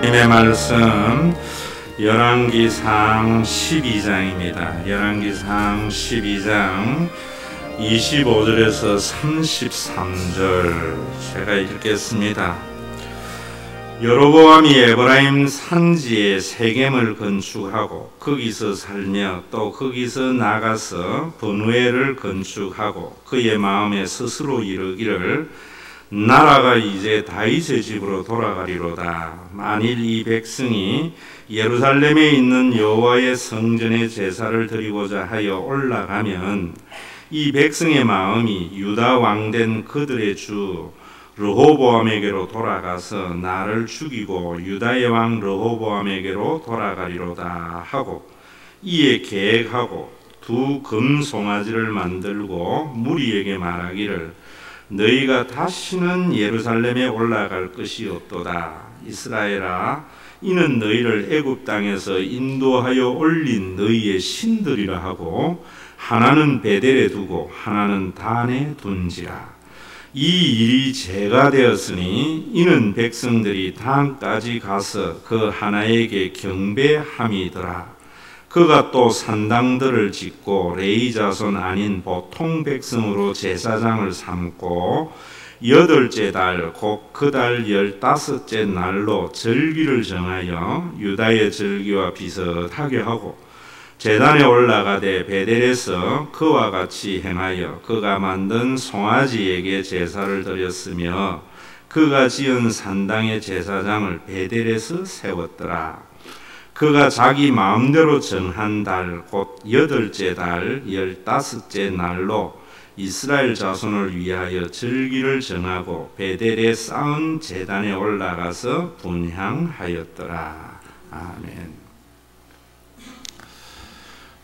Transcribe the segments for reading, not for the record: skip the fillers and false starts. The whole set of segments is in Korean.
하나님의 말씀 열왕기상 12장입니다. 열왕기상 12장 25절에서 33절 제가 읽겠습니다. 여로보암이 에브라임 산지에 세겜을 건축하고 거기서 살며 또 거기서 나가서 브누엘을 건축하고 그의 마음에 스스로 이르기를 나라가 이제 다윗의 집으로 돌아가리로다. 만일 이 백성이 예루살렘에 있는 여호와의 성전에 제사를 드리고자 하여 올라가면 이 백성의 마음이 유다 왕된 그들의 주 르호보암에게로 돌아가서 나를 죽이고 유다의 왕 르호보암에게로 돌아가리로다 하고 이에 계획하고 두 금송아지를 만들고 무리에게 말하기를 너희가 다시는 예루살렘에 올라갈 것이 없도다. 이스라엘아, 이는 너희를 애굽 땅에서 인도하여 올린 너희의 신들이라 하고 하나는 베델에 두고 하나는 단에 둔지라. 이 일이 죄가 되었으니 이는 백성들이 단까지 가서 그 하나에게 경배함이더라. 그가 또 산당들을 짓고 레위 자손 아닌 보통 백성으로 제사장을 삼고 8째 달 곧 그 달 15째 날로 절기를 정하여 유다의 절기와 비슷하게 하고 제단에 올라가되 베델에서 그와 같이 행하여 그가 만든 송아지에게 제사를 드렸으며 그가 지은 산당의 제사장을 베델에서 세웠더라. 그가 자기 마음대로 정한 달 곧 8째 달 15째 날로 이스라엘 자손을 위하여 절기를 정하고 베델에 쌓은 제단에 올라가서 분향하였더라. 아멘.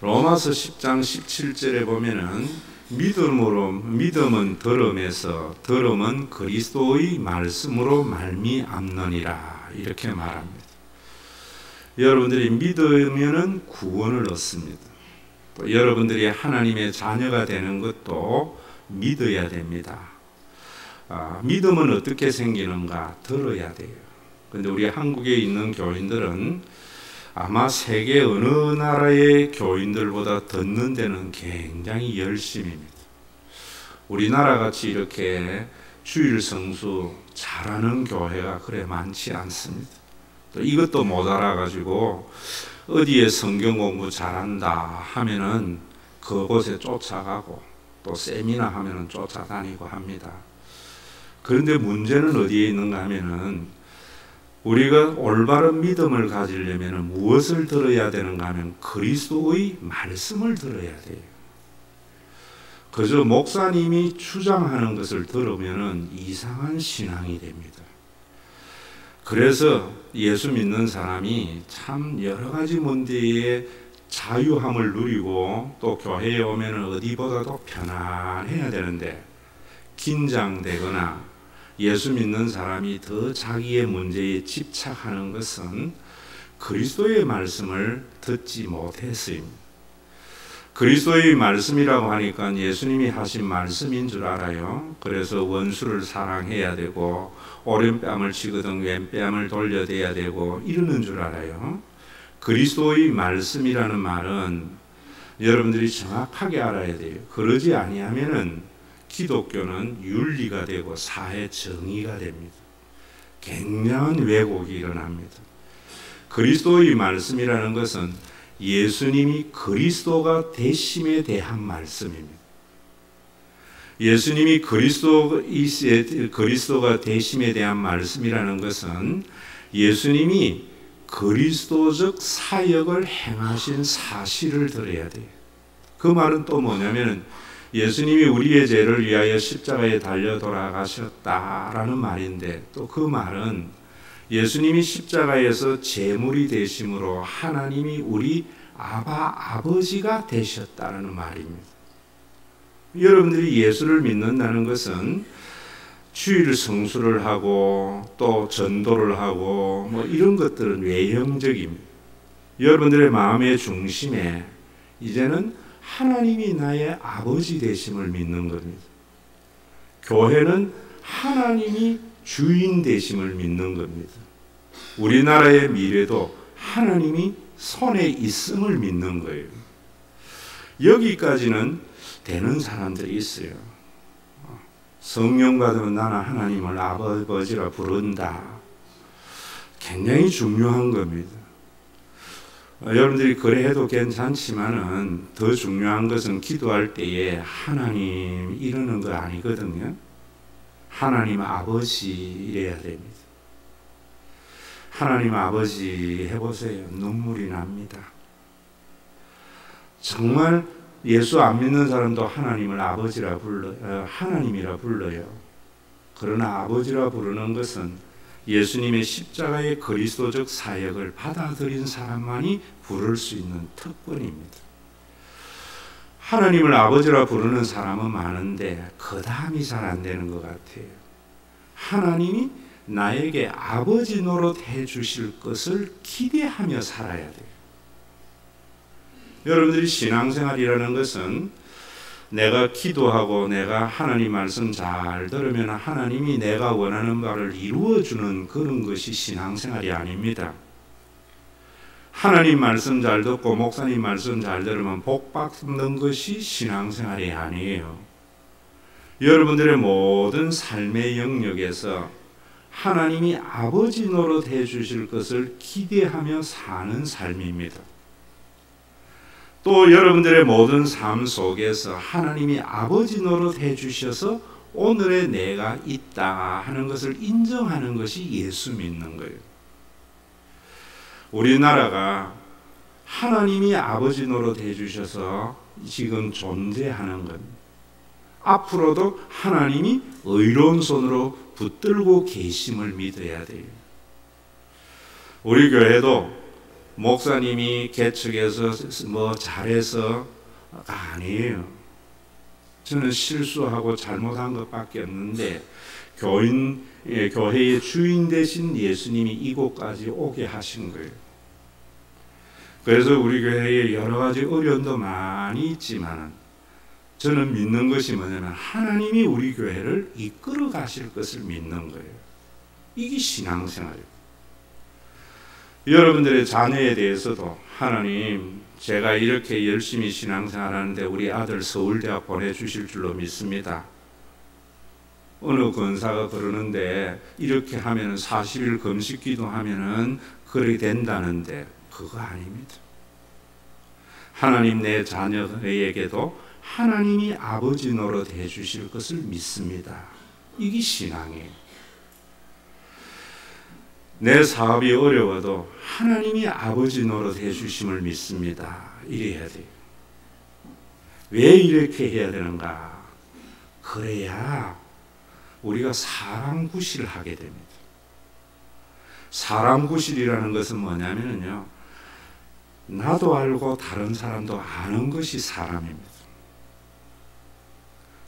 로마서 10장 17절에 보면은 믿음은 들음에서 들음은 그리스도의 말씀으로 말미암느니라 이렇게 말합니다. 여러분들이 믿으면은 구원을 얻습니다. 또 여러분들이 하나님의 자녀가 되는 것도 믿어야 됩니다. 믿음은 어떻게 생기는가? 들어야 돼요. 그런데 우리 한국에 있는 교인들은 아마 세계 어느 나라의 교인들보다 듣는 데는 굉장히 열심입니다. 우리나라 같이 이렇게 주일 성수 잘하는 교회가 그래 많지 않습니다. 또 이것도 못 알아가지고 어디에 성경 공부 잘한다 하면은 그곳에 쫓아가고 또 세미나 하면은 쫓아다니고 합니다. 그런데 문제는 어디에 있는가 하면은 우리가 올바른 믿음을 가지려면 무엇을 들어야 되는가 하면 그리스도의 말씀을 들어야 돼요. 그저 목사님이 주장하는 것을 들으면 이상한 신앙이 됩니다. 그래서 예수 믿는 사람이 참 여러 가지 문제에 자유함을 누리고 또 교회에 오면 어디보다도 편안해야 되는데 긴장되거나 예수 믿는 사람이 더 자기의 문제에 집착하는 것은 그리스도의 말씀을 듣지 못했습니다. 그리스도의 말씀이라고 하니까 예수님이 하신 말씀인 줄 알아요. 그래서 원수를 사랑해야 되고 오른뺨을 치거든 왼뺨을 돌려대야 되고 이러는 줄 알아요. 그리스도의 말씀이라는 말은 여러분들이 정확하게 알아야 돼요. 그러지 아니하면은 기독교는 윤리가 되고 사회 정의가 됩니다. 굉장한 왜곡이 일어납니다. 그리스도의 말씀이라는 것은 예수님이 그리스도가 되심에 대한 말씀입니다. 예수님이 그리스도가 되심에 대한 말씀이라는 것은 예수님이 그리스도적 사역을 행하신 사실을 들어야 돼요. 그 말은 또 뭐냐면 예수님이 우리의 죄를 위하여 십자가에 달려 돌아가셨다라는 말인데 또 그 말은 예수님이 십자가에서 제물이 되심으로 하나님이 우리 아버지가 되셨다는 말입니다. 여러분들이 예수를 믿는다는 것은 주일 성수를 하고 또 전도를 하고 뭐 이런 것들은 외형적입니다. 여러분들의 마음의 중심에 이제는 하나님이 나의 아버지 되심을 믿는 겁니다. 교회는 하나님이 주인 되심을 믿는 겁니다. 우리나라의 미래도 하나님이 손에 있음을 믿는 거예요. 여기까지는 되는 사람들이 있어요. 성령 받으면 나는 하나님을 아버지라 부른다. 굉장히 중요한 겁니다. 여러분들이 그래 해도 괜찮지만은 더 중요한 것은 기도할 때에 하나님 이러는 거 아니거든요. 하나님 아버지 이래야 됩니다. 하나님 아버지 해보세요. 눈물이 납니다. 정말 예수 안 믿는 사람도 하나님을 아버지라 하나님이라 불러요. 그러나 아버지라 부르는 것은 예수님의 십자가의 그리스도적 사역을 받아들인 사람만이 부를 수 있는 특권입니다. 하나님을 아버지라 부르는 사람은 많은데 그 다음이 잘 안 되는 것 같아요. 하나님이 나에게 아버지 노릇 해주실 것을 기대하며 살아야 돼요. 여러분들이 신앙생활이라는 것은 내가 기도하고 내가 하나님 말씀 잘 들으면 하나님이 내가 원하는 바를 이루어주는 그런 것이 신앙생활이 아닙니다. 하나님 말씀 잘 듣고 목사님 말씀 잘 들으면 복 받는 것이 신앙생활이 아니에요. 여러분들의 모든 삶의 영역에서 하나님이 아버지 노릇 해주실 것을 기대하며 사는 삶입니다. 또 여러분들의 모든 삶 속에서 하나님이 아버지 노릇 해주셔서 오늘의 내가 있다 하는 것을 인정하는 것이 예수 믿는 거예요. 우리나라가 하나님이 아버지 노릇 해주셔서 지금 존재하는 것, 앞으로도 하나님이 의로운 손으로 붙들고 계심을 믿어야 돼요. 우리 교회도 목사님이 개척해서 뭐 잘해서가 아니에요. 저는 실수하고 잘못한 것밖에 없는데 교회의 주인 되신 예수님이 이곳까지 오게 하신 거예요. 그래서 우리 교회에 여러 가지 어려움도 많이 있지만 저는 믿는 것이 뭐냐면 하나님이 우리 교회를 이끌어 가실 것을 믿는 거예요. 이게 신앙생활이에요. 여러분들의 자녀에 대해서도 하나님 제가 이렇게 열심히 신앙생활하는데 우리 아들 서울대학 보내주실 줄로 믿습니다. 어느 권사가 그러는데 이렇게 하면 40일 금식 기도하면 그렇게 된다는데 그거 아닙니다. 하나님 내 자녀에게도 하나님이 아버지 노릇 해주실 것을 믿습니다. 이게 신앙이에요. 내 사업이 어려워도 하나님이 아버지 노릇 해주심을 믿습니다. 이래야 돼요. 왜 이렇게 해야 되는가? 그래야 우리가 사람 구실을 하게 됩니다. 사람 구실이라는 것은 뭐냐면요, 나도 알고 다른 사람도 아는 것이 사람입니다.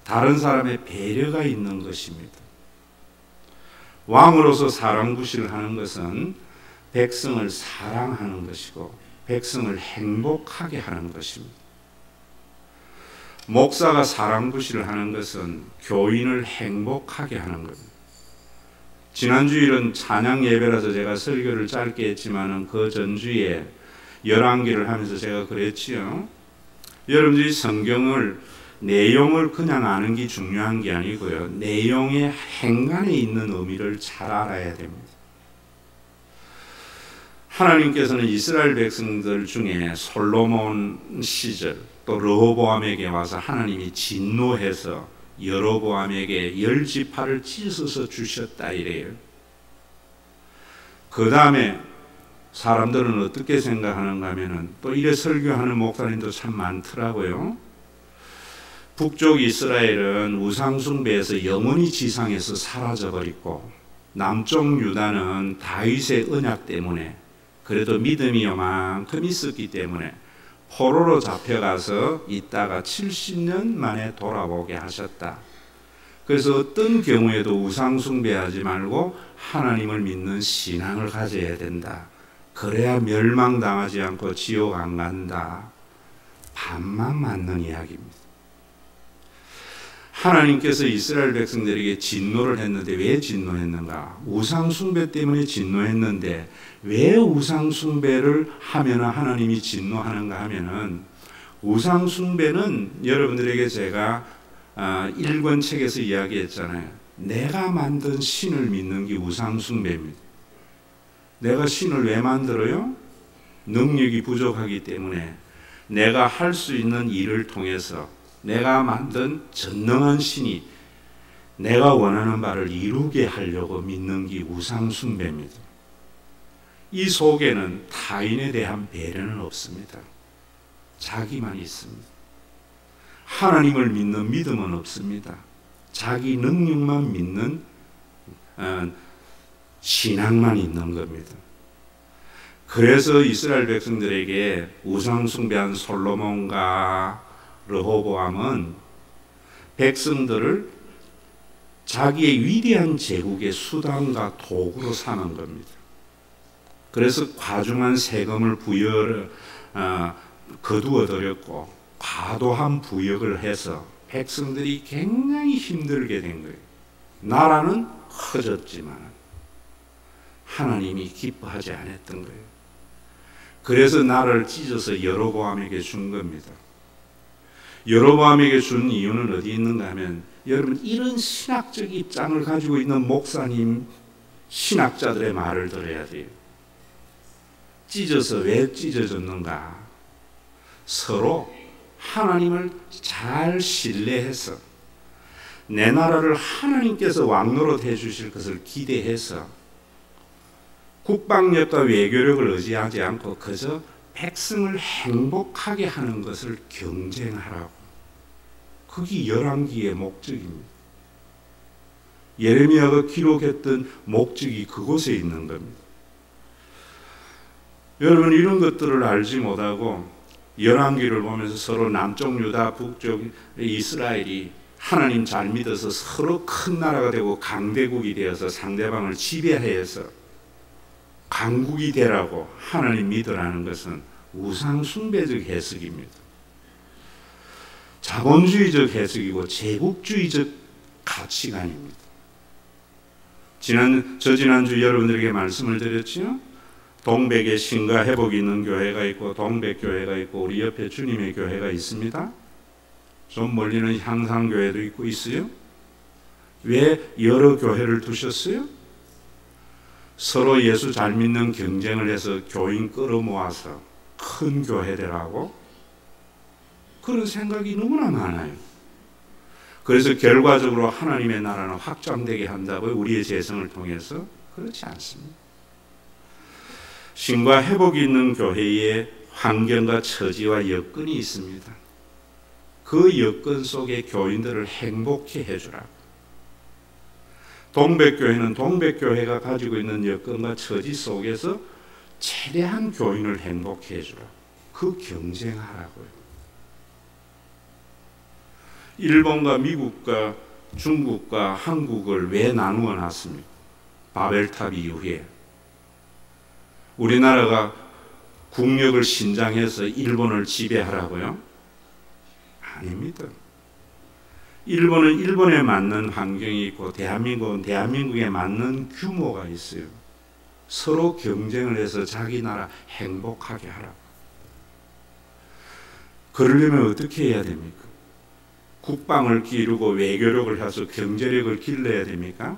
다른 사람의 배려가 있는 것입니다. 왕으로서 사람 구실을 하는 것은 백성을 사랑하는 것이고 백성을 행복하게 하는 것입니다. 목사가 사람 구실을 하는 것은 교인을 행복하게 하는 겁니다. 지난주일은 찬양 예배라서 제가 설교를 짧게 했지만 그 전주에 열왕기를 하면서 제가 그랬지요. 여러분들이 성경을 내용을 그냥 아는 게 중요한 게 아니고요. 내용의 행간에 있는 의미를 잘 알아야 됩니다. 하나님께서는 이스라엘 백성들 중에 솔로몬 시절 또 르호보암에게 와서 하나님이 진노해서 여로보암에게 10지파를 찢어서 주셨다 이래요. 그 다음에 사람들은 어떻게 생각하는가 하면은 또 이래 설교하는 목사님도 참 많더라고요. 북쪽 이스라엘은 우상숭배에서 영원히 지상에서 사라져버리고 남쪽 유다는 다윗의 언약 때문에 그래도 믿음이 요만큼 있었기 때문에 포로로 잡혀가서 있다가 70년 만에 돌아오게 하셨다. 그래서 어떤 경우에도 우상숭배하지 말고 하나님을 믿는 신앙을 가져야 된다. 그래야 멸망당하지 않고 지옥 안 간다. 반만 맞는 이야기입니다. 하나님께서 이스라엘 백성들에게 진노를 했는데 왜 진노했는가? 우상 숭배 때문에 진노했는데 왜 우상 숭배를 하면 하나님이 진노하는가 하면은, 우상 숭배는 여러분들에게 제가 1권 책에서 이야기했잖아요. 내가 만든 신을 믿는 게 우상 숭배입니다. 내가 신을 왜 만들어요? 능력이 부족하기 때문에 내가 할 수 있는 일을 통해서 내가 만든 전능한 신이 내가 원하는 바를 이루게 하려고 믿는 게 우상 숭배입니다. 이 속에는 타인에 대한 배려는 없습니다. 자기만 있습니다. 하나님을 믿는 믿음은 없습니다. 자기 능력만 믿는 신앙만 있는 겁니다. 그래서 이스라엘 백성들에게 우상 숭배한 솔로몬과 르호보암은 백성들을 자기의 위대한 제국의 수단과 도구로 삼은 겁니다. 그래서 과중한 세금을 거두어 들였고 과도한 부역을 해서 백성들이 굉장히 힘들게 된 거예요. 나라는 커졌지만 하나님이 기뻐하지 않았던 거예요. 그래서 나라를 찢어서 여로보암에게 준 겁니다. 여로보암에게 준 이유는 어디 있는가 하면, 여러분 이런 신학적 입장을 가지고 있는 목사님, 신학자들의 말을 들어야 돼요. 찢어서 왜 찢어졌는가? 서로 하나님을 잘 신뢰해서 내 나라를 하나님께서 왕노릇 해주실 것을 기대해서 국방력과 외교력을 의지하지 않고 그저 백성을 행복하게 하는 것을 경쟁하라고. 그게 열왕기의 목적입니다. 예레미야가 기록했던 목적이 그곳에 있는 겁니다. 여러분 이런 것들을 알지 못하고 열왕기를 보면서 서로 남쪽 유다, 북쪽 이스라엘이 하나님 잘 믿어서 서로 큰 나라가 되고 강대국이 되어서 상대방을 지배해서 강국이 되라고 하나님 믿으라는 것은 우상 숭배적 해석입니다. 자본주의적 해석이고 제국주의적 가치관입니다. 지난주 여러분들에게 말씀을 드렸죠. 동백에 신과 회복이 있는 교회가 있고 동백교회가 있고 우리 옆에 주님의 교회가 있습니다. 좀 멀리는 향상교회도 있고 있어요. 왜 여러 교회를 두셨어요? 서로 예수 잘 믿는 경쟁을 해서 교인 끌어모아서 큰 교회 되라고? 그런 생각이 너무나 많아요. 그래서 결과적으로 하나님의 나라는 확장되게 한다고요? 우리의 재성을 통해서? 그렇지 않습니다. 신과 회복이 있는 교회에 환경과 처지와 여건이 있습니다. 그 여건 속에 교인들을 행복해 해주라고. 동백교회는 동백교회가 가지고 있는 여건과 처지 속에서 최대한 교인을 행복해 해주라고. 그 경쟁하라고요. 일본과 미국과 중국과 한국을 왜 나누어 놨습니까? 바벨탑 이후에. 우리나라가 국력을 신장해서 일본을 지배하라고요? 아닙니다. 일본은 일본에 맞는 환경이 있고 대한민국은 대한민국에 맞는 규모가 있어요. 서로 경쟁을 해서 자기 나라 행복하게 하라고. 그러려면 어떻게 해야 됩니까? 국방을 기르고 외교력을 해서 경제력을 길러야 됩니까?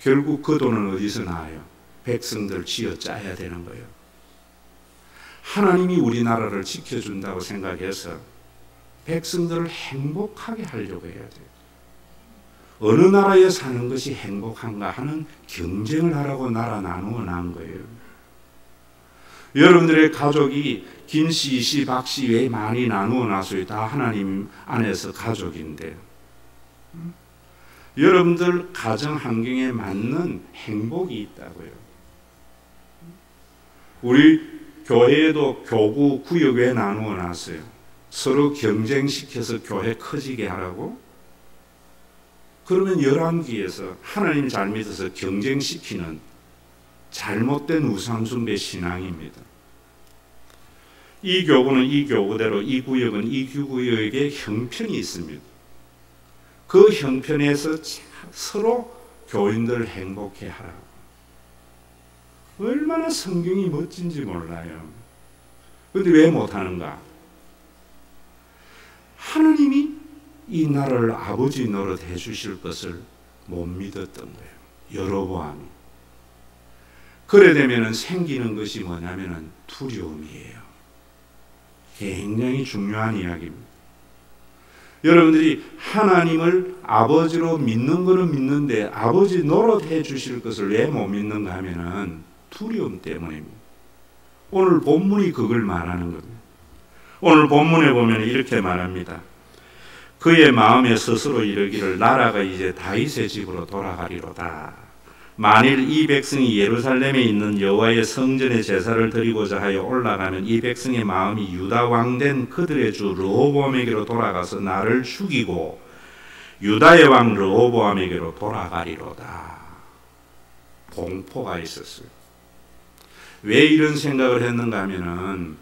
결국 그 돈은 어디서 나와요? 백성들 쥐어짜야 되는 거예요. 하나님이 우리나라를 지켜준다고 생각해서 백성들을 행복하게 하려고 해야 돼요. 어느 나라에 사는 것이 행복한가 하는 경쟁을 하라고 나라 나누어 놓은 거예요. 여러분들의 가족이 김씨, 이씨, 박씨 왜 많이 나누어 놨어요? 다 하나님 안에서 가족인데. 여러분들 가정 환경에 맞는 행복이 있다고요. 우리 교회에도 교구, 구역 왜 나누어 놨어요? 서로 경쟁시켜서 교회 커지게 하라고? 그러면 열왕기에서 하나님 잘 믿어서 경쟁시키는 잘못된 우상숭배 신앙입니다. 이 교구는 이 교구대로, 이 구역은 이 구역의 형편이 있습니다. 그 형편에서 서로 교인들 행복해 하라고. 얼마나 성경이 멋진지 몰라요. 그런데 왜 못하는가? 하나님이 이 나라를 아버지 노릇 해주실 것을 못 믿었던 거예요. 여로보암이. 그래 되면 생기는 것이 뭐냐면 두려움이에요. 굉장히 중요한 이야기입니다. 여러분들이 하나님을 아버지로 믿는 거는 믿는데 아버지 노릇해 주실 것을 왜 못 믿는가 하면은 두려움 때문입니다. 오늘 본문이 그걸 말하는 겁니다. 오늘 본문에 보면 이렇게 말합니다. 그의 마음에 스스로 이르기를 나라가 이제 다윗의 집으로 돌아가리로다. 만일 이 백성이 예루살렘에 있는 여호와의 성전에 제사를 드리고자 하여 올라가면 이 백성의 마음이 유다 왕된 그들의 주 르호보암에게로 돌아가서 나를 죽이고 유다의 왕 르호보암에게로 돌아가리로다. 공포가 있었어요. 왜 이런 생각을 했는가 하면은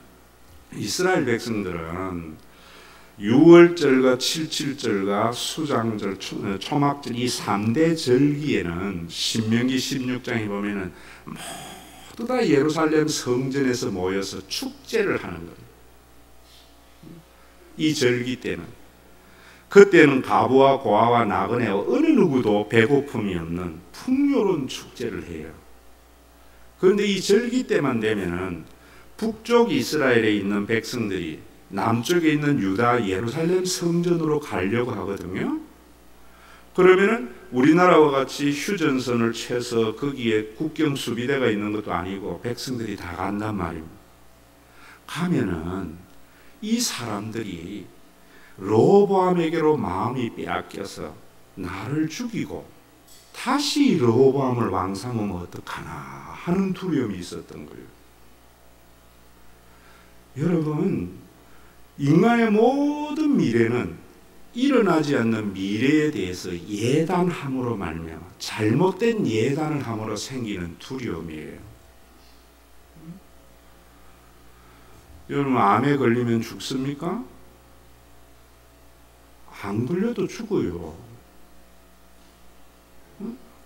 이스라엘 백성들은 6월절과 77절과 수장절, 초막절 이 3대 절기에는 신명기 16장에 보면은 모두 다 예루살렘 성전에서 모여서 축제를 하는 거예요. 이 절기 때는. 그때는 가부와 고아와 나그네 어느 누구도 배고픔이 없는 풍요로운 축제를 해요. 그런데 이 절기 때만 되면은 북쪽 이스라엘에 있는 백성들이 남쪽에 있는 유다 예루살렘 성전으로 가려고 하거든요. 그러면은 우리나라와 같이 휴전선을 쳐서 거기에 국경 수비대가 있는 것도 아니고 백성들이 다 간단 말입니다. 가면은 이 사람들이 르호보암에게로 마음이 빼앗겨서 나를 죽이고 다시 르호보암을 왕삼으면 어떡하나 하는 두려움이 있었던 거예요. 여러분, 인간의 모든 미래는 일어나지 않는 미래에 대해서 예단함으로 말미암아 잘못된 예단을 함으로 생기는 두려움이에요. 여러분, 암에 걸리면 죽습니까? 안 걸려도 죽어요.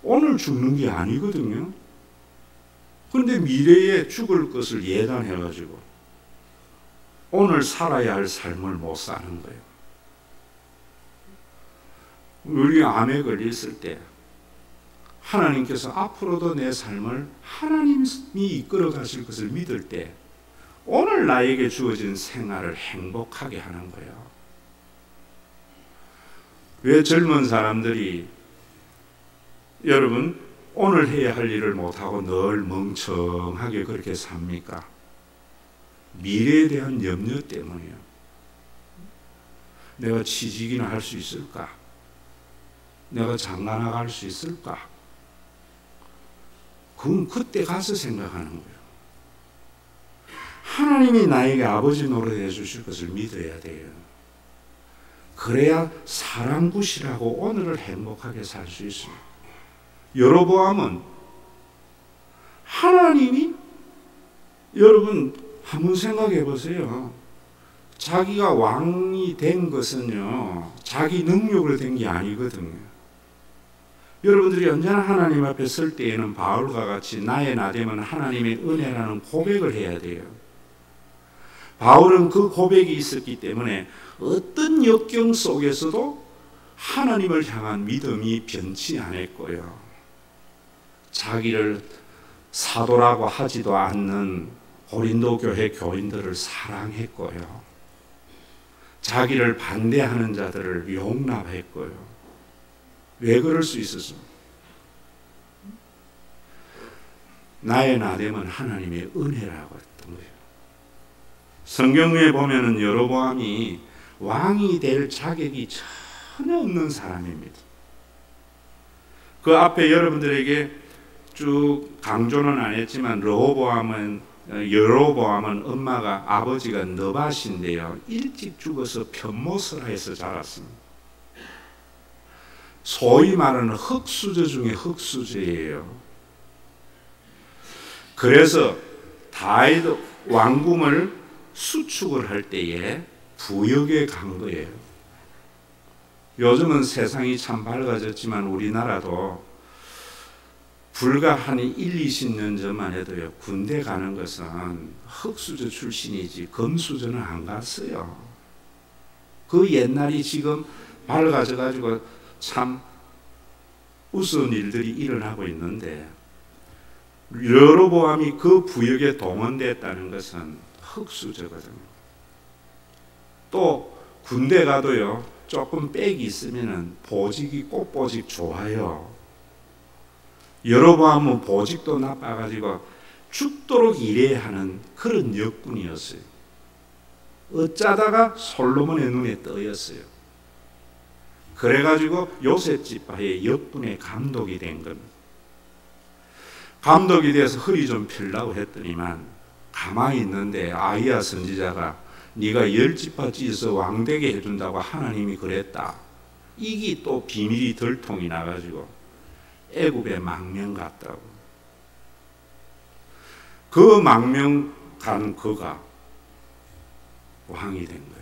오늘 죽는 게 아니거든요. 그런데 미래에 죽을 것을 예단해가지고 오늘 살아야 할 삶을 못 사는 거예요. 우리 암에 걸렸을 때 하나님께서 앞으로도 내 삶을 하나님이 이끌어 가실 것을 믿을 때 오늘 나에게 주어진 생활을 행복하게 하는 거예요. 왜 젊은 사람들이 여러분 오늘 해야 할 일을 못하고 늘 멍청하게 그렇게 삽니까? 미래에 대한 염려 때문이에요. 내가 취직이나 할 수 있을까? 내가 장가 나갈 수 있을까? 그건 그때 가서 생각하는 거예요. 하나님이 나에게 아버지 노릇해 주실 것을 믿어야 돼요. 그래야 사람 구실하고 오늘을 행복하게 살 수 있어요. 여로보암은 하나님이 여러분 한번 생각해 보세요. 자기가 왕이 된 것은요, 자기 능력으로 된 게 아니거든요. 여러분들이 언제나 하나님 앞에 설 때에는 바울과 같이 나의 나됨은 하나님의 은혜라는 고백을 해야 돼요. 바울은 그 고백이 있었기 때문에 어떤 역경 속에서도 하나님을 향한 믿음이 변치 않았고요. 자기를 사도라고 하지도 않는 고린도 교회 교인들을 사랑했고요. 자기를 반대하는 자들을 용납했고요. 왜 그럴 수 있었습니까? 나의 나됨은 하나님의 은혜라고 했던 거예요. 성경에 보면은 여로보암이 왕이 될 자격이 전혀 없는 사람입니다. 그 앞에 여러분들에게 쭉 강조는 안 했지만 여로보암은 엄마가 아버지가 느밧인데요. 일찍 죽어서 편모설화에서 자랐습니다. 소위 말하는 흙수저 중에 흙수저예요. 그래서 다윗 왕궁을 수축을 할 때에 부역에 간 거예요. 요즘은 세상이 참 밝아졌지만 우리나라도 불과 한 1, 20년 전만 해도요, 군대 가는 것은 흑수저 출신이지 금수저는 안 갔어요. 그 옛날이 지금 밝아져 가지고 참 우스운 일들이 일어나고 있는데, 여로보암이 그 부역에 동원됐다는 것은 흑수저거든요. 또 군대 가도요, 조금 빽이 있으면은 보직이 꽃보직 좋아요. 여로보암은 보직도 나빠가지고 죽도록 일해야 하는 그런 역군이었어요. 어쩌다가 솔로몬의 눈에 떠였어요. 그래가지고 요셉 지파의 역군의 감독이 된 겁니다. 감독이 돼서 허리 좀 펴려고 했더니만 가만히 있는데 아이야 선지자가 네가 10지파 찢어서 왕되게 해준다고 하나님이 그랬다. 이게 또 비밀이 들통이 나가지고 애굽에 망명 갔다고. 그 망명 간 그가 왕이 된 거예요.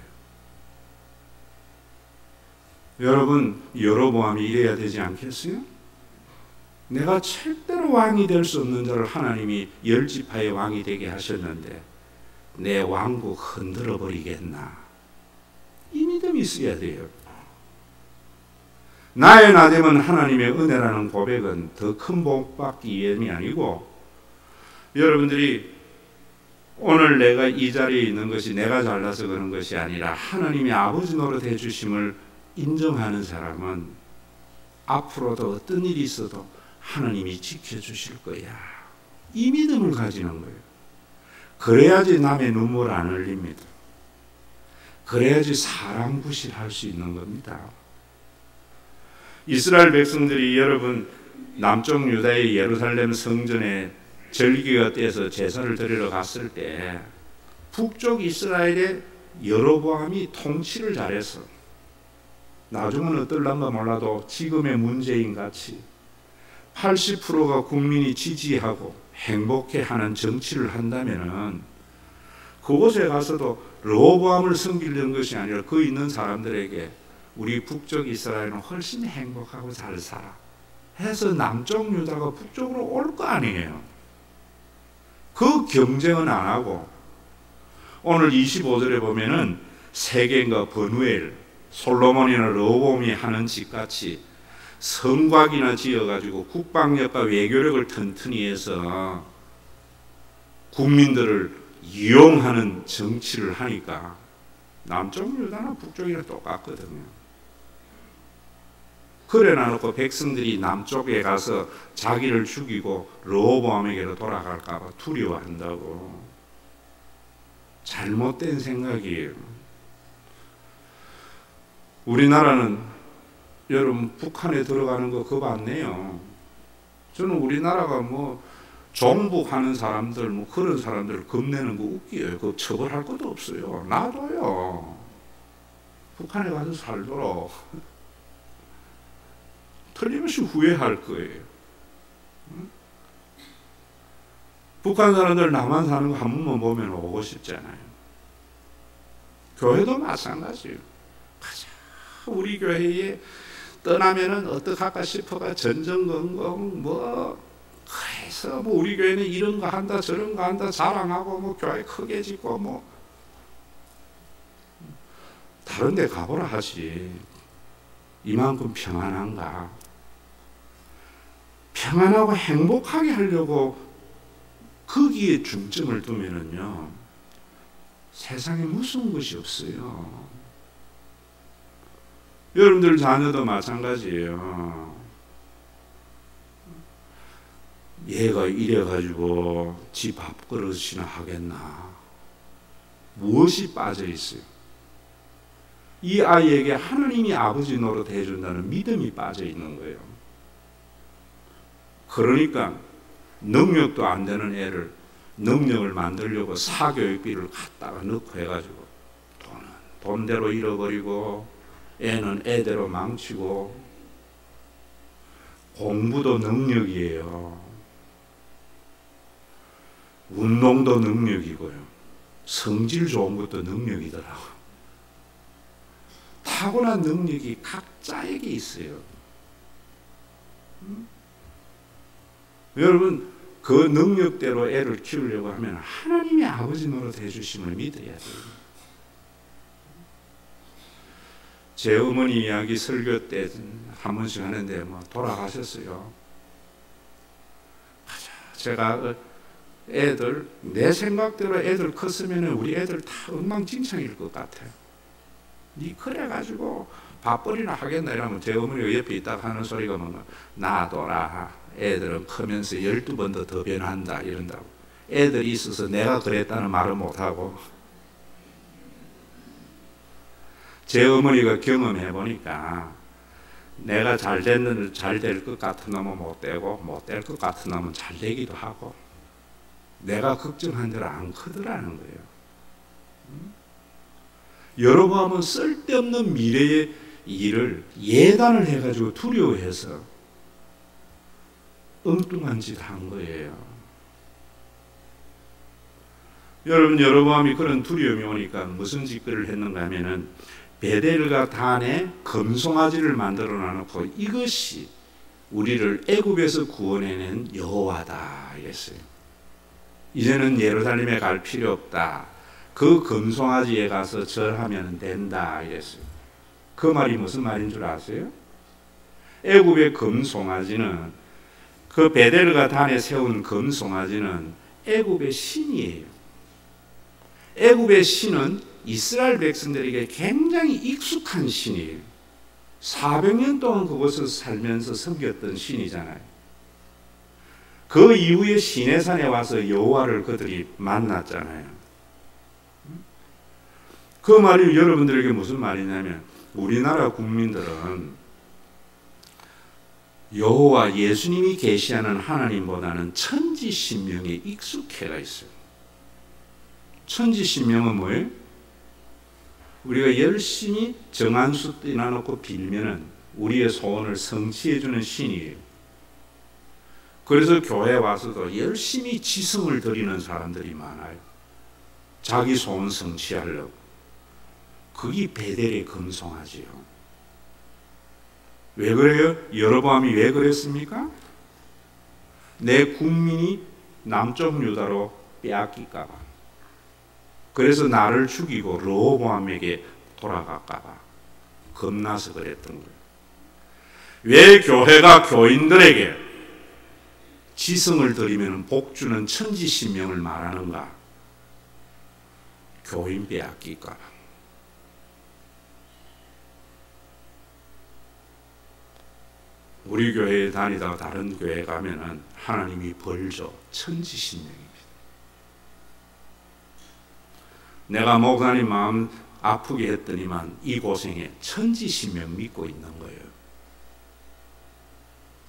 여러분, 여로보암이 이래야 되지 않겠어요? 내가 절대로 왕이 될 수 없는 자를 하나님이 10지파의 왕이 되게 하셨는데 내 왕국 흔들어 버리겠나? 이 믿음이 있어야 돼요. 나의 나됨은 하나님의 은혜라는 고백은 더 큰 복받기 위함이 아니고, 여러분들이 오늘 내가 이 자리에 있는 것이 내가 잘나서 그런 것이 아니라 하나님의 아버지 노릇 해주심을 인정하는 사람은 앞으로도 어떤 일이 있어도 하나님이 지켜주실 거야. 이 믿음을 가지는 거예요. 그래야지 남의 눈물 안 흘립니다. 그래야지 사람 구실할 수 있는 겁니다. 이스라엘 백성들이 여러분 남쪽 유다의 예루살렘 성전에 절기가 떼서 제사를 드리러 갔을 때 북쪽 이스라엘의 여로보암이 통치를 잘해서 나중은 어떨란가 몰라도 지금의 문재인 같이 80%가 국민이 지지하고 행복해하는 정치를 한다면은 그곳에 가서도 르호보암을 섬기려는 것이 아니라 그 있는 사람들에게 우리 북쪽 이스라엘은 훨씬 행복하고 잘 살아 해서 남쪽 유다가 북쪽으로 올 거 아니에요. 그 경쟁은 안 하고 오늘 25절에 보면은 세겜과 버누엘, 솔로몬이나 르호보암이 하는 짓같이 성곽이나 지어가지고 국방력과 외교력을 튼튼히 해서 국민들을 이용하는 정치를 하니까 남쪽 유다나 북쪽이랑 똑같거든요. 그래 놔놓고 백성들이 남쪽에 가서 자기를 죽이고 르호보암에게로 돌아갈까 봐 두려워한다고. 잘못된 생각이에요. 우리나라는 여러분 북한에 들어가는 거 겁 안 내요. 저는 우리나라가 뭐 종북하는 사람들 뭐 그런 사람들 겁내는 거 웃겨요. 그 처벌할 것도 없어요. 놔둬요. 북한에 가서 살도록. 틀림없이 후회할 거예요. 북한 사람들 남한 사는 거 한 번만 보면 오고 싶잖아요. 교회도 마찬가지예요. 가자. 우리 교회에 떠나면은 어떡할까 싶어가 전전긍긍 뭐 그래서 뭐 우리 교회는 이런 거 한다 저런 거 한다 자랑하고 뭐 교회 크게 짓고 뭐 다른 데 가보라 하지. 이만큼 평안한가? 평안하고 행복하게 하려고 거기에 중점을 두면은요 세상에 무서운 것이 없어요. 여러분들 자녀도 마찬가지예요. 얘가 이래가지고 지 밥그릇이나 하겠나? 무엇이 빠져 있어요? 이 아이에게 하나님이 아버지 노릇 해준다는 믿음이 빠져 있는 거예요. 그러니까 능력도 안 되는 애를 능력을 만들려고 사교육비를 갖다가 넣고 해가지고 돈은 돈대로 잃어버리고 애는 애대로 망치고. 공부도 능력이에요. 운동도 능력이고요. 성질 좋은 것도 능력이더라고요. 다 타고난 능력이 각자에게 있어요. 여러분, 그 능력대로 애를 키우려고 하면 하나님이 아버지 노릇 해주심을 믿어야 돼요. 제 어머니 이야기 설교 때 한 번씩 하는데 돌아가셨어요. 제가 애들, 내 생각대로 애들 컸으면 우리 애들 다 엉망진창일 것 같아요. 니 그래가지고 밥벌이나 하겠나 이러면 제 어머니가 옆에 있다가 하는 소리가 놔둬라. 애들은 크면서 12번 더 변한다 이런다고. 애들이 있어서 내가 그랬다는 말은 못하고, 제 어머니가 경험해 보니까 내가 잘 될 것 같은 놈은 못 되고 못 될 것 같은 놈은 잘 되기도 하고, 내가 걱정한 대로 안 크더라는 거예요. 여러분은 쓸데없는 미래의 일을 예단을 해가지고 두려워해서 엉뚱한 짓 한 거예요. 여러분, 여로보암이 그런 두려움이 오니까 무슨 짓거리를 했는가 하면은 베델과 단에 금송아지를 만들어 놔놓고 이것이 우리를 애굽에서 구원해낸 여호와다 이랬어요. 이제는 예루살렘에 갈 필요 없다. 그 금송아지에 가서 절하면 된다 이랬어요. 그 말이 무슨 말인 줄 아세요? 애굽의 금송아지는, 그 베델과 단에 세운 금송아지는 애굽의 신이에요. 애굽의 신은 이스라엘 백성들에게 굉장히 익숙한 신이에요. 400년 동안 그곳에서 살면서 섬겼던 신이잖아요. 그 이후에 시내산에 와서 여호와를 그들이 만났잖아요. 그 말이 여러분들에게 무슨 말이냐면, 우리나라 국민들은 여호와 예수님이 계시하는 하나님보다는 천지신명에 익숙해가 있어요. 천지신명은 뭐예요? 우리가 열심히 정한수 떼놔놓고 빌면은 우리의 소원을 성취해주는 신이에요. 그래서 교회에 와서도 열심히 지성을 드리는 사람들이 많아요. 자기 소원 성취하려고. 그게 베델의 금송아지요. 왜 그래요? 여로보암이 왜 그랬습니까? 내 국민이 남쪽 유다로 빼앗길까 봐. 그래서 나를 죽이고 르호보암에게 돌아갈까 봐 겁나서 그랬던 거예요. 왜 교회가 교인들에게 지성을 드리면 복주는 천지신명을 말하는가? 교인 빼앗길까 봐. 우리 교회에 다니다가 다른 교회에 가면은 하나님이 벌줘. 천지신명입니다. 내가 목사님 마음 아프게 했더니만 이 고생에 천지신명 믿고 있는 거예요.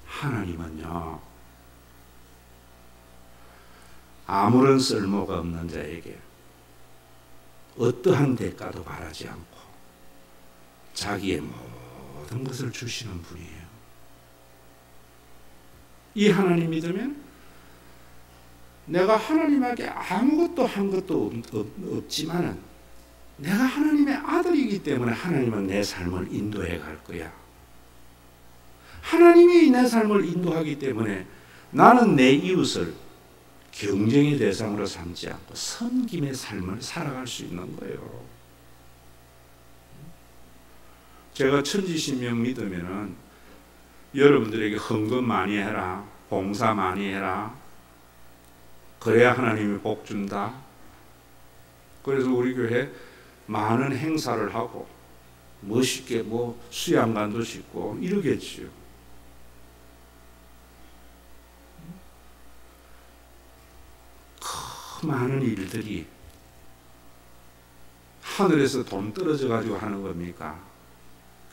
하나님은요, 아무런 쓸모가 없는 자에게 어떠한 대가도 바라지 않고 자기의 모든 것을 주시는 분이에요. 이 하나님 믿으면 내가 하나님에게 아무것도 한 것도 없지만은 내가 하나님의 아들이기 때문에 하나님은 내 삶을 인도해 갈 거야. 하나님이 내 삶을 인도하기 때문에 나는 내 이웃을 경쟁의 대상으로 삼지 않고 섬김의 삶을 살아갈 수 있는 거예요. 제가 천지신명 믿으면은 여러분들에게 헌금 많이 해라, 봉사 많이 해라, 그래야 하나님이 복 준다. 그래서 우리 교회 많은 행사를 하고 멋있게 수양관도 짓고 이러겠지요. 그 많은 일들이 하늘에서 돈 떨어져 가지고 하는 겁니까?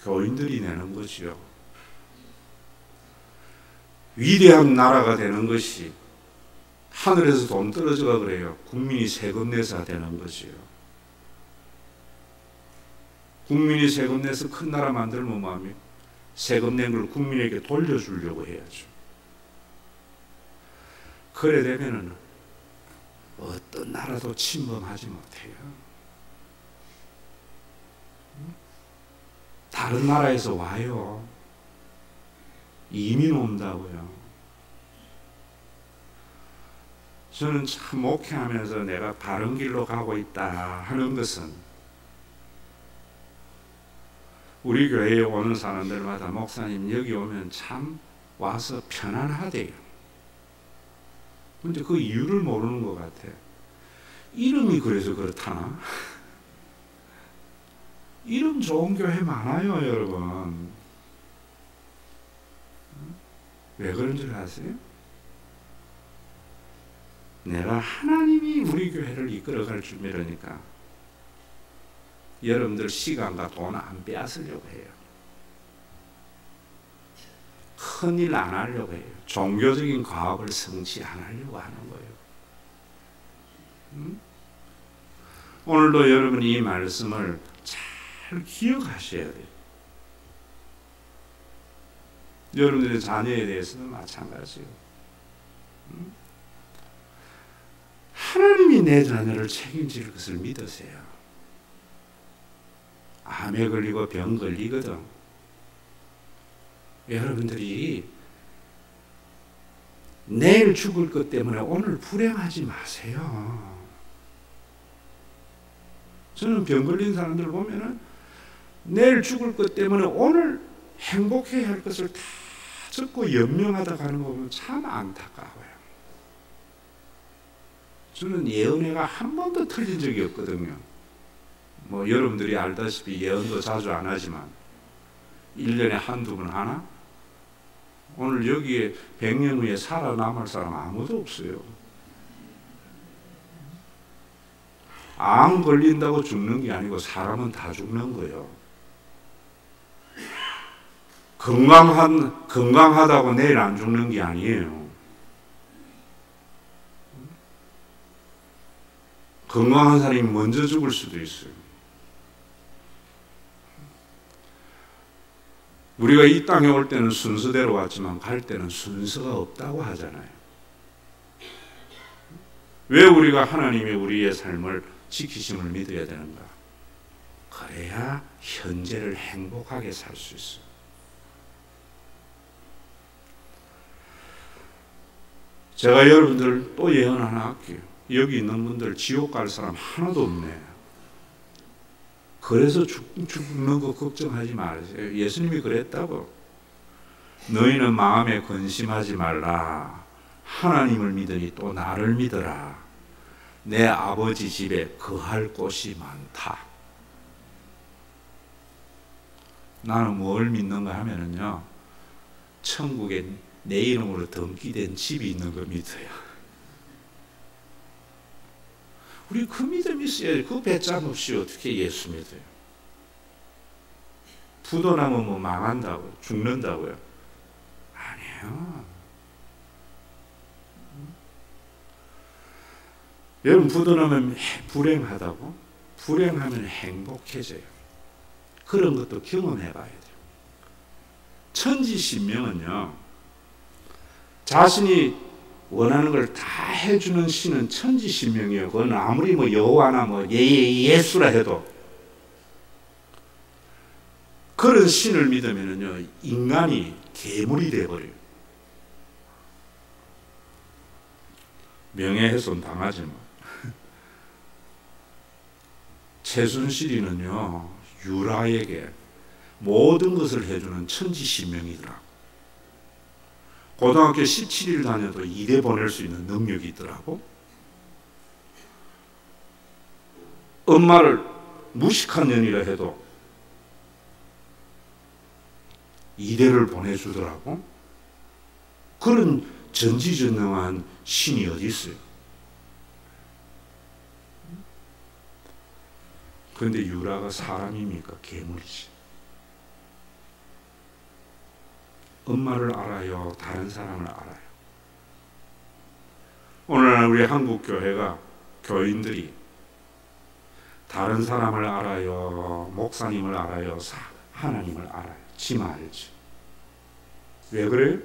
교인들이 내는 거지요. 위대한 나라가 되는 것이 하늘에서 돈 떨어져가 그래요. 국민이 세금 내서 되는 거지요. 국민이 세금 내서 큰 나라 만들면 뭐하면 세금 낸 걸 국민에게 돌려주려고 해야죠. 그래 되면은 어떤 나라도 침범하지 못해요. 다른 나라에서 와요. 이민 온다고요. 저는 참 목회하면서 내가 바른 길로 가고 있다 하는 것은 우리 교회에 오는 사람들마다 목사님 여기 오면 참 와서 편안하대요. 근데 그 이유를 모르는 것 같아. 이름이 그래서 그렇다나? 이름 좋은 교회 많아요, 여러분. 왜 그런 줄 아세요? 내가 하나님이 우리 교회를 이끌어갈 줄 믿으니까 여러분들 시간과 돈 안 빼앗으려고 해요. 큰일 안 하려고 해요. 종교적인 과업을 성취 안 하려고 하는 거예요. 오늘도 여러분이 이 말씀을 잘 기억하셔야 돼요. 여러분들의 자녀에 대해서는 마찬가지예요. 하나님이 내 자녀를 책임질 것을 믿으세요. 암에 걸리고 병 걸리거든. 여러분들이 내일 죽을 것 때문에 오늘 불행하지 마세요. 저는 병 걸린 사람들 보면은 내일 죽을 것 때문에 오늘 행복해야 할 것을 다 적고 연명하다 가는 거 보면 참 안타까워요. 저는 예언회가 한 번도 틀린 적이 없거든요. 뭐 여러분들이 알다시피 예언도 자주 안 하지만 1년에 한두 번 하나? 오늘 여기에 100년 후에 살아남을 사람 아무도 없어요. 암 걸린다고 죽는 게 아니고 사람은 다 죽는 거예요. 건강하다고 내일 안 죽는 게 아니에요. 건강한 사람이 먼저 죽을 수도 있어요. 우리가 이 땅에 올 때는 순서대로 왔지만 갈 때는 순서가 없다고 하잖아요. 왜 우리가 하나님이 우리의 삶을 지키심을 믿어야 되는가? 그래야 현재를 행복하게 살 수 있어요. 제가 여러분들 또 예언 하나 할게요. 여기 있는 분들 지옥 갈 사람 하나도 없네. 그래서 죽는 거 걱정하지 마세요. 예수님이 그랬다고. 너희는 마음에 근심하지 말라. 하나님을 믿으니 또 나를 믿어라. 내 아버지 집에 거할 곳이 많다. 나는 뭘 믿는가 하면은요, 천국에 내 이름으로 등기된 집이 있는 거 믿어요. 우리 그 믿음이 있어야지. 그 배짱 없이 어떻게 예수 믿어요? 부도나면 뭐 망한다고요? 죽는다고요? 아니에요. 여러분, 부도나면 불행하다고? 불행하면 행복해져요. 그런 것도 경험해 봐야 돼요. 천지신명은요, 자신이 원하는 걸 다 해주는 신은 천지신명이에요. 그건 아무리 뭐 여호와나 뭐 예수라 해도 그런 신을 믿으면은요, 인간이 괴물이 돼버려요. 명예훼손 당하지 뭐. 최순실이는요, 유라에게 모든 것을 해주는 천지신명이더라고. 고등학교 17일 다녀도 이대 보낼 수 있는 능력이 있더라고. 엄마를 무식한 년이라 해도 이대를 보내주더라고. 그런 전지전능한 신이 어디 있어요? 그런데 유라가 사람입니까? 괴물이지. 엄마를 알아요? 다른 사람을 알아요? 오늘날 우리 한국교회가 교인들이 다른 사람을 알아요? 목사님을 알아요? 하나님을 알아요? 지만 알지. 왜 그래요?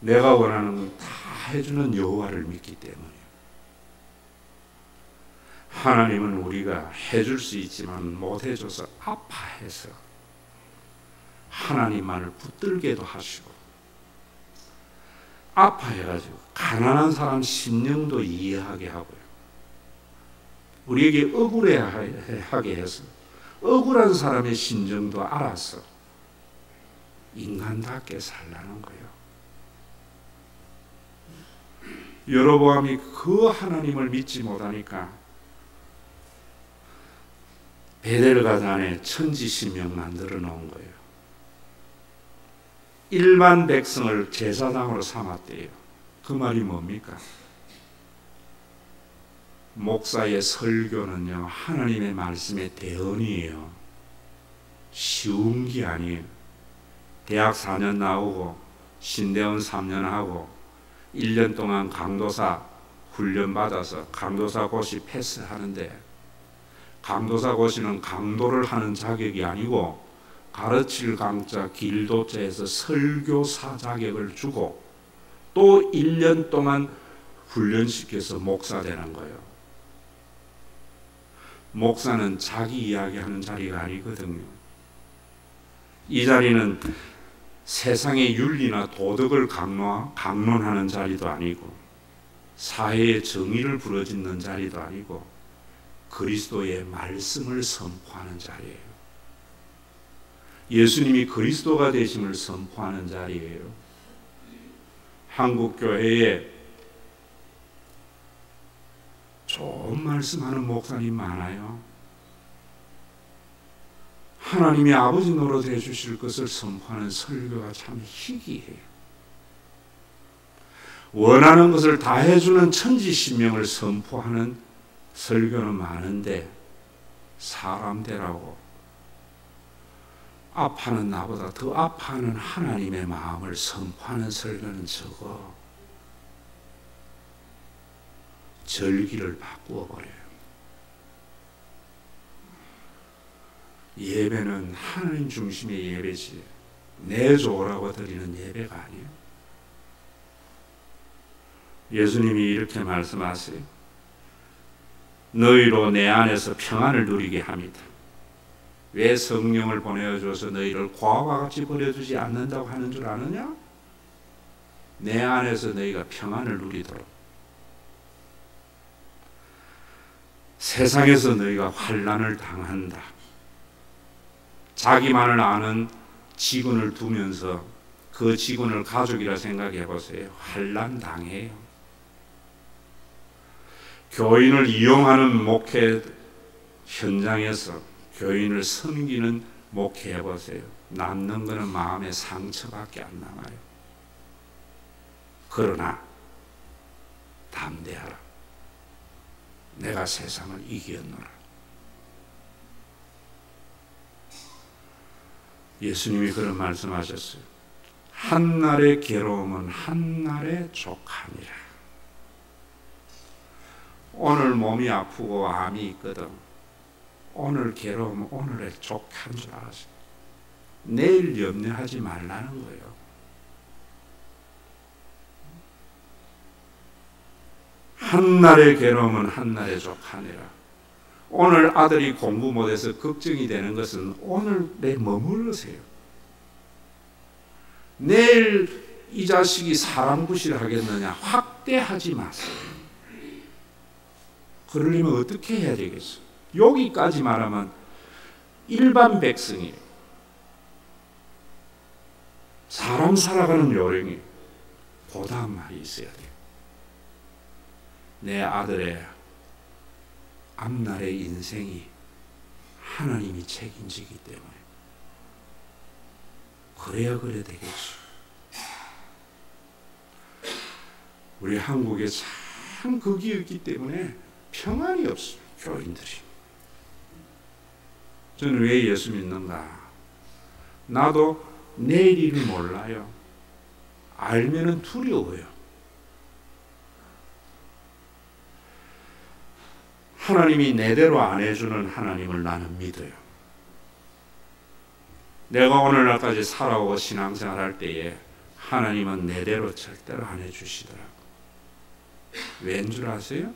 내가 원하는 건 다 해주는 여호와를 믿기 때문이에요. 하나님은 우리가 해줄 수 있지만 못해줘서 아파해서 하나님만을 붙들게도 하시고, 아파해가지고 가난한 사람 심령도 이해하게 하고요, 우리에게 억울해하게 해서 억울한 사람의 심정도 알아서 인간답게 살라는 거예요. 여로보암이 그 하나님을 믿지 못하니까 베델가단에 천지신명 만들어 놓은 거예요. 일반 백성을 제사장으로 삼았대요. 그 말이 뭡니까? 목사의 설교는요, 하나님의 말씀의 대언이에요. 쉬운 게 아니에요. 대학 4년 나오고 신대원 3년 하고 1년 동안 강도사 훈련 받아서 강도사 고시 패스하는데, 강도사 고시는 강도를 하는 자격이 아니고 가르칠 강자 길도자에서 설교사 자격을 주고 또 1년 동안 훈련시켜서 목사 되는 거예요. 목사는 자기 이야기하는 자리가 아니거든요. 이 자리는 세상의 윤리나 도덕을 강론하는 자리도 아니고 사회의 정의를 부러짓는 자리도 아니고 그리스도의 말씀을 선포하는 자리예요. 예수님이 그리스도가 되심을 선포하는 자리예요. 한국 교회에 좋은 말씀하는 목사님 많아요. 하나님이 아버지 노릇 해주실 것을 선포하는 설교가 참 희귀해요. 원하는 것을 다 해주는 천지신명을 선포하는 설교는 많은데, 사람 되라고 아파하는 나보다 더 아파하는 하나님의 마음을 선포하는 설교는 적어. 절기를 바꾸어 버려요. 예배는 하나님 중심의 예배지 내줘라고 드리는 예배가 아니에요. 예수님이 이렇게 말씀하세요. 너희로 내 안에서 평안을 누리게 합니다. 왜 성령을 보내줘서 너희를 고아와 같이 버려두지 않는다고 하는 줄 아느냐? 내 안에서 너희가 평안을 누리도록. 세상에서 너희가 환난을 당한다. 자기만을 아는 직원을 두면서 그 직원을 가족이라 생각해 보세요. 환난 당해요. 교인을 이용하는 목회 현장에서 교인을 섬기는 목회해 보세요. 남는 것은 마음의 상처밖에 안 남아요. 그러나 담대하라. 내가 세상을 이겼노라. 예수님이 그런 말씀하셨어요. 한날의 괴로움은 한날의 족함이라. 오늘 몸이 아프고 암이 있거든. 오늘 괴로움은 오늘의 족한 줄 알았어요. 내일 염려하지 말라는 거예요. 한날의 괴로움은 한날의 족하니라. 오늘 아들이 공부 못해서 걱정이 되는 것은 오늘에 머무르세요. 내일 이 자식이 사람 구실하겠느냐 확대하지 마세요. 그러려면 어떻게 해야 되겠어요? 여기까지 말하면 일반 백성이에요. 사람 살아가는 요령이 그 다음 말이 있어야 돼요. 내 아들의 앞날의 인생이 하나님이 책임지기 때문에 그래야 그래 되겠죠. 우리 한국에 참 극이 없기 때문에 평안이 없어요. 교인들이. 저는 왜 예수 믿는가? 나도 내일을 몰라요. 알면은 두려워요. 하나님이 내대로 안 해주는 하나님을 나는 믿어요. 내가 오늘날까지 살아오고 신앙생활할 때에 하나님은 내대로 절대로 안 해주시더라고요. 왠 줄 아세요?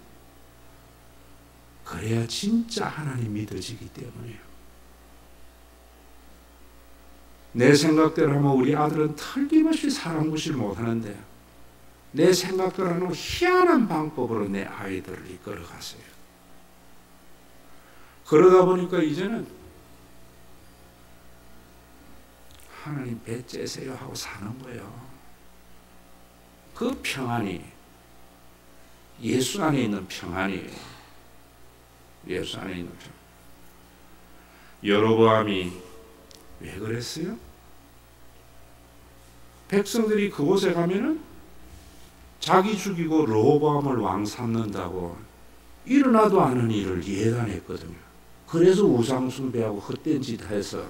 그래야 진짜 하나님 믿어지기 때문이에요. 내 생각대로 하면 우리 아들은 틀림없이 사랑구실 못하는데 내 생각대로 하는 희한한 방법으로 내 아이들을 이끌어 가세요. 그러다 보니까 이제는 하나님 배 째세요 하고 사는 거예요. 그 평안이 예수 안에 있는 평안이에요. 예수 안에 있는 평안. 여로보암이 왜 그랬어요? 백성들이 그곳에 가면은 자기 죽이고 르호보암을 왕 삼는다고 일어나도 않은 일을 예단했거든요. 그래서 우상 숭배하고 헛된 짓 해서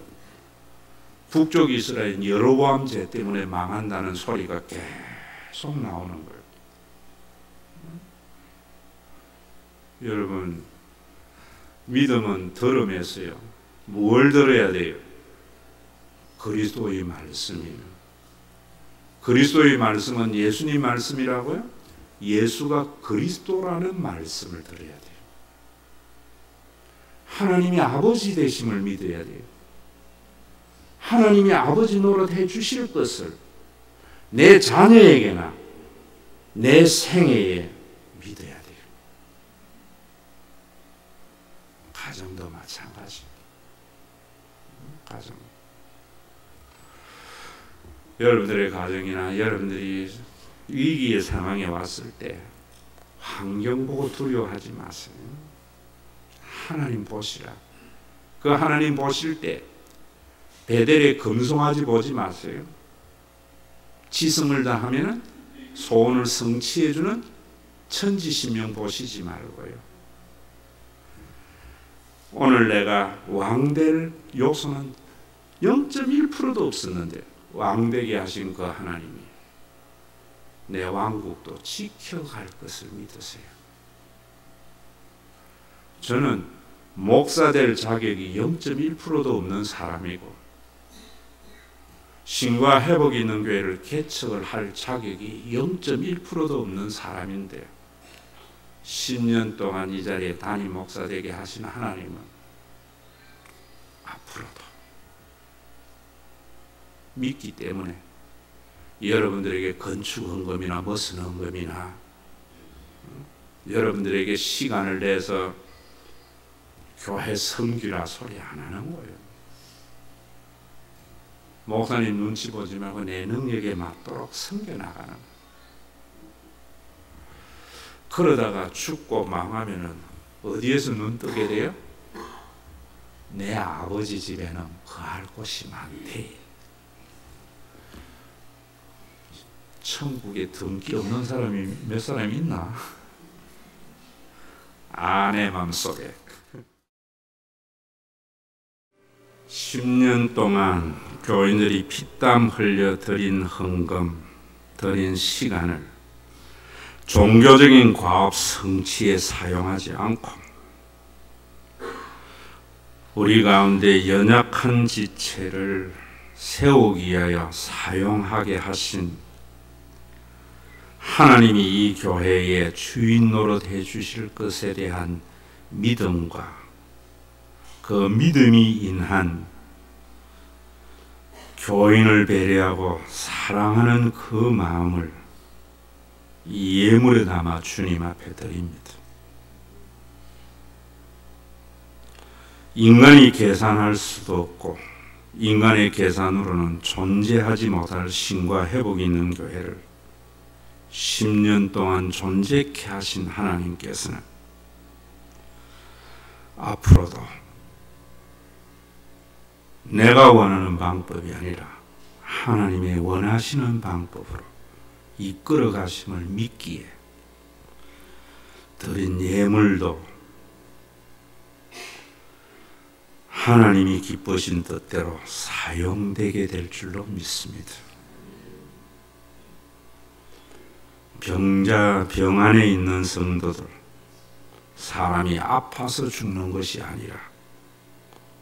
북쪽 이스라엘 여로보암 죄 때문에 망한다는 소리가 계속 나오는 거예요. 여러분, 믿음은 들음에서요. 뭘 들어야 돼요? 그리스도의 말씀이에요. 그리스도의 말씀은 예수님 말씀이라고요? 예수가 그리스도라는 말씀을 들어야 돼요. 하나님이 아버지 되심을 믿어야 돼요. 하나님이 아버지 노릇 해 주실 것을 내 자녀에게나 내 생애에 믿어야 돼요. 가정도 마찬가지. 가정. 여러분들의 가정이나 여러분들이 위기의 상황에 왔을 때 환경 보고 두려워하지 마세요. 하나님 보시라. 그 하나님 보실 때 베델에 금송아지 보지 마세요. 지성을 다하면 소원을 성취해주는 천지신명 보시지 말고요. 오늘 내가 왕될 요소는 0.1%도 없었는데 왕되게 하신 그 하나님이 내 왕국도 지켜갈 것을 믿으세요. 저는 목사 될 자격이 0.1%도 없는 사람이고 신과 회복이 있는 교회를 개척을 할 자격이 0.1%도 없는 사람인데 10년 동안 이 자리에 담임 목사 되게 하신 하나님은 앞으로도 믿기 때문에 여러분들에게 건축 헌금이나 머슴 헌금이나 여러분들에게 시간을 내서 교회 섬기라 소리 안 하는 거예요. 목사님 눈치 보지 말고 내 능력에 맞도록 섬겨나가는 거예요. 그러다가 죽고 망하면은 어디에서 눈 뜨게 돼요? 내 아버지 집에는 거할 곳이 많대. 천국에 등기 없는 사람이 몇 사람 있나? 내 맘속에 10년 동안 교인들이 피땀 흘려 드린 헌금, 드린 시간을 종교적인 과업 성취에 사용하지 않고 우리 가운데 연약한 지체를 세우기 위하여 사용하게 하신 하나님이 이 교회에 주인 노릇해 주실 것에 대한 믿음과 그 믿음이 인한 교인을 배려하고 사랑하는 그 마음을 이 예물에 담아 주님 앞에 드립니다. 인간이 계산할 수도 없고 인간의 계산으로는 존재하지 못할 신과 회복이 있는 교회를 10년 동안 존재케 하신 하나님께서는 앞으로도 내가 원하는 방법이 아니라 하나님의 원하시는 방법으로 이끌어 가심을 믿기에 드린 예물도 하나님이 기쁘신 뜻대로 사용되게 될 줄로 믿습니다. 병 안에 있는 성도들, 사람이 아파서 죽는 것이 아니라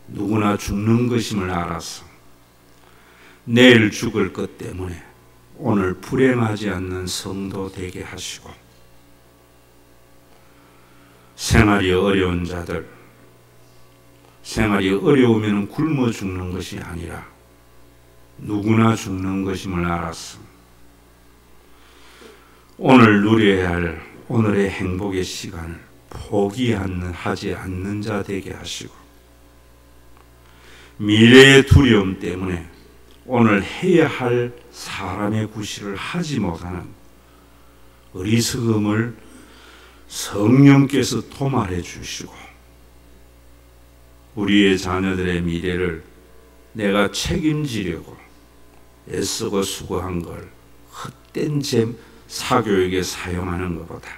누구나 죽는 것임을 알아서 내일 죽을 것 때문에 오늘 불행하지 않는 성도 되게 하시고 생활이 어려운 자들, 생활이 어려우면 굶어 죽는 것이 아니라 누구나 죽는 것임을 알았음. 오늘 누려야 할 오늘의 행복의 시간을 포기하지 않는 자 되게 하시고, 미래의 두려움 때문에 오늘 해야 할 사람의 구실을 하지 못하는 어리석음을 성령께서 도말해 주시고, 우리의 자녀들의 미래를 내가 책임지려고 애쓰고 수고한 걸 헛된 사교육에 사용하는 것보다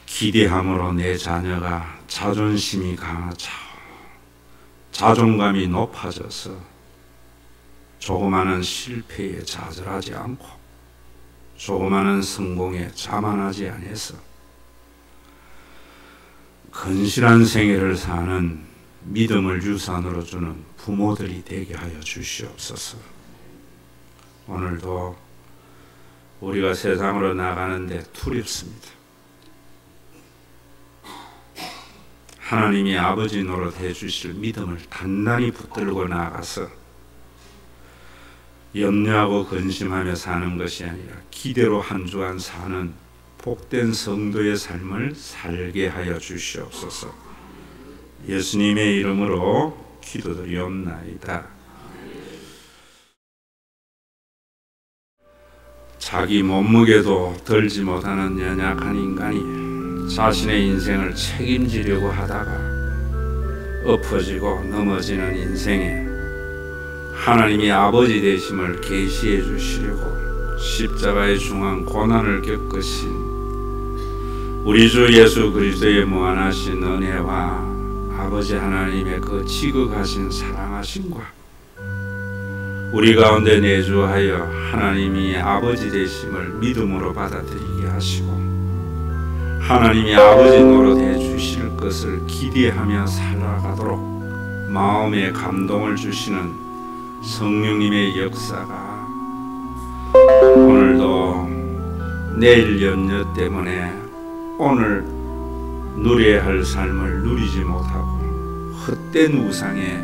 기대함으로 내 자녀가 자존심이 강하자 자존감이 높아져서 조그마한 실패에 좌절하지 않고 조그마한 성공에 자만하지 않아서 건실한 생애를 사는 믿음을 유산으로 주는 부모들이 되게 하여 주시옵소서. 오늘도 우리가 세상으로 나가는데 두렵습니다. 하나님이 아버지 노릇 해주실 믿음을 단단히 붙들고 나가서 염려하고 근심하며 사는 것이 아니라 기대로 한 주 한 사는 복된 성도의 삶을 살게 하여 주시옵소서. 예수님의 이름으로 기도드리옵나이다. 자기 몸무게도 들지 못하는 연약한 인간이 자신의 인생을 책임지려고 하다가 엎어지고 넘어지는 인생에 하나님이 아버지 되심을 계시해 주시려고 십자가의 중한 고난을 겪으신 우리 주 예수 그리스도의 무한하신 은혜와 아버지 하나님의 그 지극하신 사랑하심과 우리 가운데 내주하여 하나님이 아버지 되심을 믿음으로 받아들이게 하시고 하나님이 아버지 노릇해 주실 것을 기대하며 살아가도록 마음에 감동을 주시는 성령님의 역사가 오늘도 내일 염려 때문에 오늘 누려야 할 삶을 누리지 못하고 헛된 우상의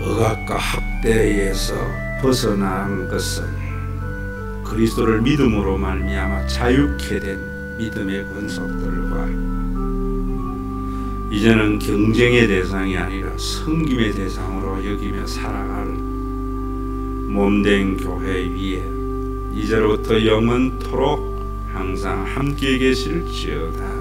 억압과 학대에서 벗어난 것을 그리스도를 믿음으로 말미암아 자유케 된 믿음의 권속들과 이제는 경쟁의 대상이 아니라 섬김의 대상으로 여기며 살아갈 몸된 교회 위에 이제로부터 영원토록 항상 함께 계실지어다.